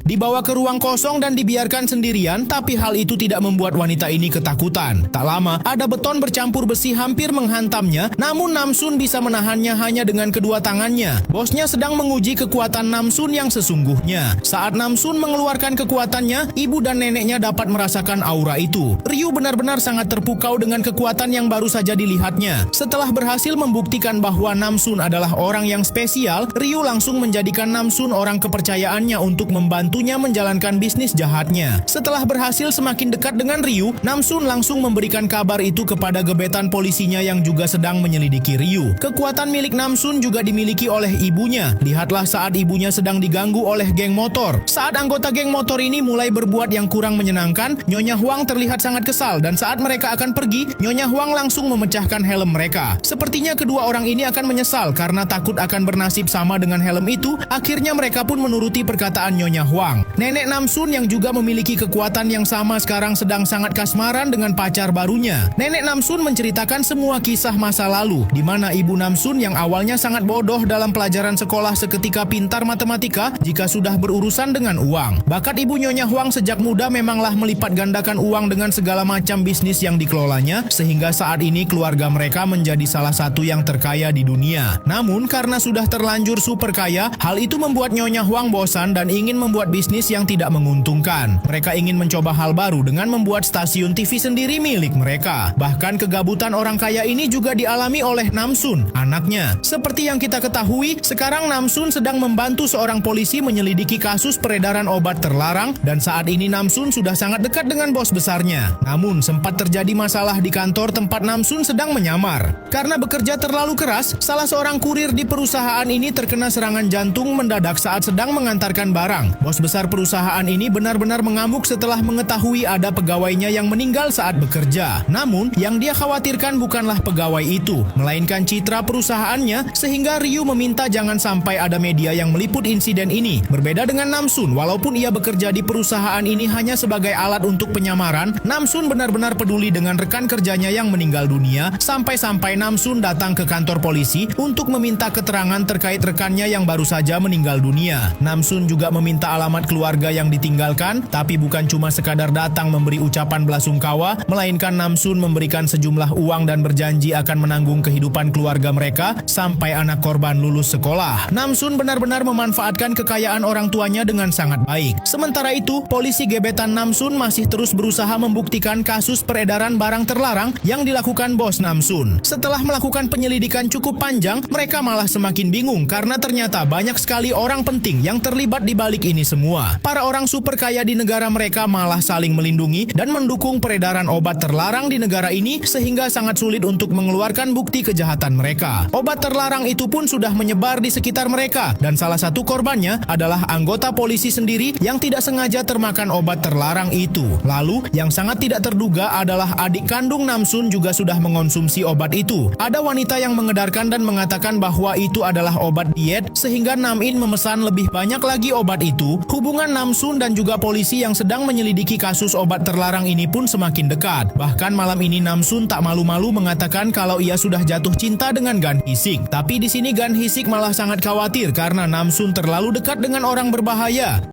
dibawa ke ruang kosong dan dibiarkan sendirian, tapi hal itu tidak membuat wanita ini ketakutan. Tak lama, ada beton bercampur besi hampir menghantamnya, namun Namsun bisa menahannya hanya dengan kedua tangannya. Bosnya sedang menguji kekuatan Namsun yang sesungguhnya. Saat Namsun mengeluarkan kekuatannya, ibu dan neneknya dapat merasakan aura itu. Ryu benar-benar sangat terpukau dengan kekuatan yang baru saja dilihatnya. Setelah berhasil membuktikan bahwa Namsun adalah orang yang spesial, Ryu langsung menjadikan Namsun orang kepercayaannya untuk membantunya menjalankan bisnis jahatnya. Setelah berhasil semakin dekat dengan Ryu, Namsun langsung memberikan kabar itu kepada gebetan polisinya yang juga sedang menyelidiki Ryu. Kekuatan milik Namsun juga dimiliki oleh ibunya. Lihatlah saat ibunya sedang diganggu oleh geng motor. Saat anggota geng motor ini mulai berbuat yang kurang menyenangkan, Nyonya Huang terlihat sangat kesal dan saat mereka akan pergi, Nyonya Huang langsung memecahkan helm mereka. Sepertinya kedua orang ini akan menyesal karena takut akan bernasib sama dengan helm itu. Akhirnya mereka pun menuruti perkataan Nyonya Huang. Nenek Namsun yang juga memiliki kekuatan yang sama sekarang sedang sangat kasmaran dengan pacar barunya. Nenek Namsun menceritakan semua kisah masa lalu, di mana ibu Namsun yang awalnya sangat bodoh dalam pelajaran sekolah seketika pintar matematika jika sudah berurusan dengan uang. Bakat ibu Nyonya Huang sejak muda memanglah melipat gandakan uang dengan segala macam bisnis yang dikelolanya, sehingga saat ini keluarga mereka menjadi salah satu yang terkaya di dunia. Namun karena sudah terlanjur super kaya, hal itu membuat Nyonya Huang bosan dan ingin membuat bisnis yang tidak menguntungkan. Mereka ingin mencoba hal baru dengan membuat stasiun TV sendiri milik mereka. Bahkan kegabutan orang kaya ini juga dialami oleh Namsun, anaknya. Seperti yang kita ketahui, sekarang Namsun sedang membantu seorang polisi menyelidiki kasus peredaran obat terlarang dan saat ini Namsun sudah sangat dekat dengan bos besarnya. Namun sempat terjadi masalah di kantor tempat Namsun sedang menyamar. Karena bekerja terlalu keras, salah seorang kurir di perusahaan ini terkena serangan jantung mendadak saat sedang mengantarkan barang. Bos besar perusahaan ini benar-benar mengamuk setelah mengetahui ada pegawainya yang meninggal saat bekerja. Namun, yang dia khawatirkan bukanlah pegawai itu, melainkan citra perusahaannya, sehingga Ryu meminta jangan sampai ada media yang meliput insiden ini. Berbeda dengan Namsun, walaupun ia bekerja di perusahaan ini hanya sebagai alat untuk penyamaran, Namsun benar-benar peduli dengan rekan kerjanya yang meninggal dunia, sampai-sampai Namsun datang ke kantor polisi untuk meminta keterangan terkait rekannya yang baru saja meninggal dunia. Namsun juga meminta alamat keluarga yang ditinggalkan, tapi bukan cuma sekadar datang memberi ucapan belasungkawa, melainkan Namsun memberikan sejumlah uang dan berjanji akan menanggung kehidupan keluarga mereka sampai anak korban lulus sekolah. Namsun benar-benar memanfaatkan kekayaan orang tuanya dengan sangat baik. Sementara itu, polisi gebetan Namsun masih terus berusaha membuktikan kasus peredaran barang terlarang yang dilakukan bos Namsun. Setelah melakukan penyelidikan cukup panjang, mereka malah semakin bingung karena ternyata banyak sekali orang penting yang terlibat di balik ini semua. Para orang super kaya di negara mereka malah saling melindungi dan mendukung peredaran obat terlarang di negara ini sehingga sangat sulit untuk mengeluarkan bukti kejahatan mereka. Obat terlarang itu pun sudah menyebar di sekitar mereka dan salah satu korbannya adalah anggota polisi sendiri yang tidak sengaja termakan obat terlarang itu. Lalu, yang sangat tidak terduga adalah adik kandung Namsun juga sudah mengonsumsi obat itu. Ada wanita yang mengedarkan dan mengatakan bahwa itu adalah obat diet sehingga Namin memesan lebih banyak lagi obat itu. Hubungan Namsun dan juga polisi yang sedang menyelidiki kasus obat terlarang ini pun semakin dekat. Bahkan malam ini Namsun tak malu-malu mengatakan kalau ia sudah jatuh cinta dengan Gan Hisik. Tapi di sini Gan Hisik malah sangat khawatir karena Namsun terlalu dekat dengan orang berbahaya.